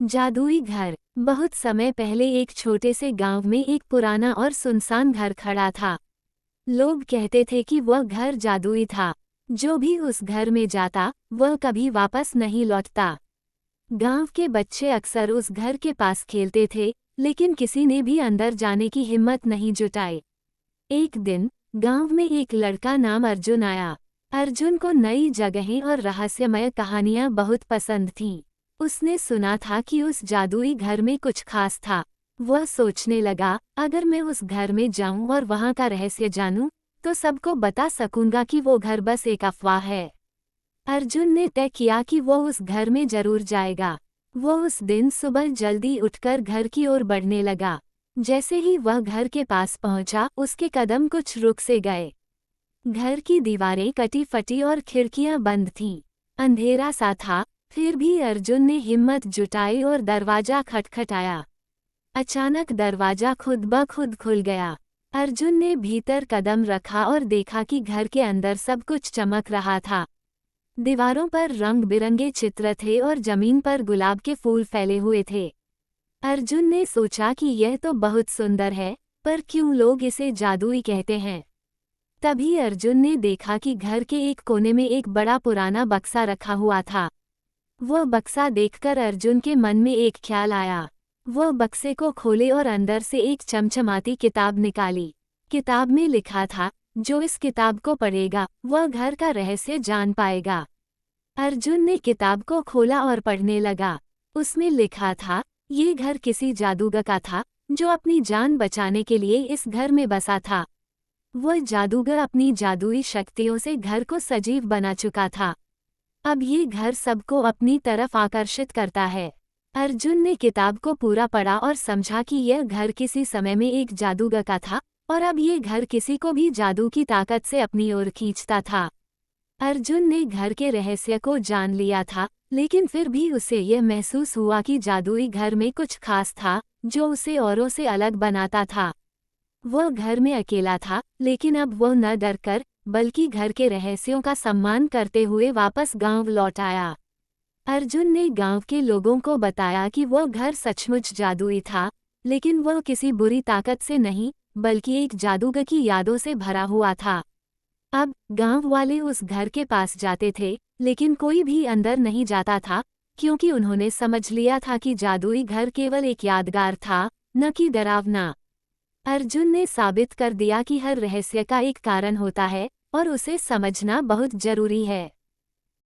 जादुई घर। बहुत समय पहले एक छोटे से गांव में एक पुराना और सुनसान घर खड़ा था। लोग कहते थे कि वह घर जादुई था। जो भी उस घर में जाता वह कभी वापस नहीं लौटता। गांव के बच्चे अक्सर उस घर के पास खेलते थे, लेकिन किसी ने भी अंदर जाने की हिम्मत नहीं जुटाई। एक दिन गांव में एक लड़का नाम अर्जुन आया। अर्जुन को नई जगहें और रहस्यमय कहानियां बहुत पसंद थीं। उसने सुना था कि उस जादुई घर में कुछ खास था। वह सोचने लगा, अगर मैं उस घर में जाऊं और वहां का रहस्य जानूं, तो सबको बता सकूंगा कि वो घर बस एक अफवाह है। अर्जुन ने तय किया कि वो उस घर में जरूर जाएगा। वो उस दिन सुबह जल्दी उठकर घर की ओर बढ़ने लगा। जैसे ही वह घर के पास पहुंचा, उसके कदम कुछ रुक से गए। घर की दीवारें कटी फटी और खिड़कियां बंद थीं। अंधेरा सा था, फिर भी अर्जुन ने हिम्मत जुटाई और दरवाजा खटखटाया। अचानक दरवाजा खुद ब खुद खुल गया। अर्जुन ने भीतर कदम रखा और देखा कि घर के अंदर सब कुछ चमक रहा था। दीवारों पर रंग बिरंगे चित्र थे और जमीन पर गुलाब के फूल फैले हुए थे। अर्जुन ने सोचा कि यह तो बहुत सुंदर है, पर क्यों लोग इसे जादुई कहते हैं। तभी अर्जुन ने देखा कि घर के एक कोने में एक बड़ा पुराना बक्सा रखा हुआ था। वह बक्सा देखकर अर्जुन के मन में एक ख्याल आया। वह बक्से को खोले और अंदर से एक चमचमाती किताब निकाली। किताब में लिखा था, जो इस किताब को पढ़ेगा वह घर का रहस्य जान पाएगा। अर्जुन ने किताब को खोला और पढ़ने लगा। उसमें लिखा था, ये घर किसी जादूगर का था, जो अपनी जान बचाने के लिए इस घर में बसा था। वह जादूगर अपनी जादुई शक्तियों से घर को सजीव बना चुका था। अब ये घर सबको अपनी तरफ आकर्षित करता है। अर्जुन ने किताब को पूरा पढ़ा और समझा कि यह घर किसी समय में एक जादूगर का था, और अब ये घर किसी को भी जादू की ताकत से अपनी ओर खींचता था। अर्जुन ने घर के रहस्य को जान लिया था, लेकिन फिर भी उसे यह महसूस हुआ कि जादुई घर में कुछ खास था, जो उसे औरों से अलग बनाता था। वह घर में अकेला था, लेकिन अब वह न डरकर, बल्कि घर के रहस्यों का सम्मान करते हुए वापस गांव लौट आया। अर्जुन ने गांव के लोगों को बताया कि वह घर सचमुच जादुई था, लेकिन वह किसी बुरी ताकत से नहीं, बल्कि एक जादूगर की यादों से भरा हुआ था। अब गांव वाले उस घर के पास जाते थे, लेकिन कोई भी अंदर नहीं जाता था, क्योंकि उन्होंने समझ लिया था कि जादुई घर केवल एक यादगार था, न कि डरावना। अर्जुन ने साबित कर दिया कि हर रहस्य का एक कारण होता है, और उसे समझना बहुत जरूरी है।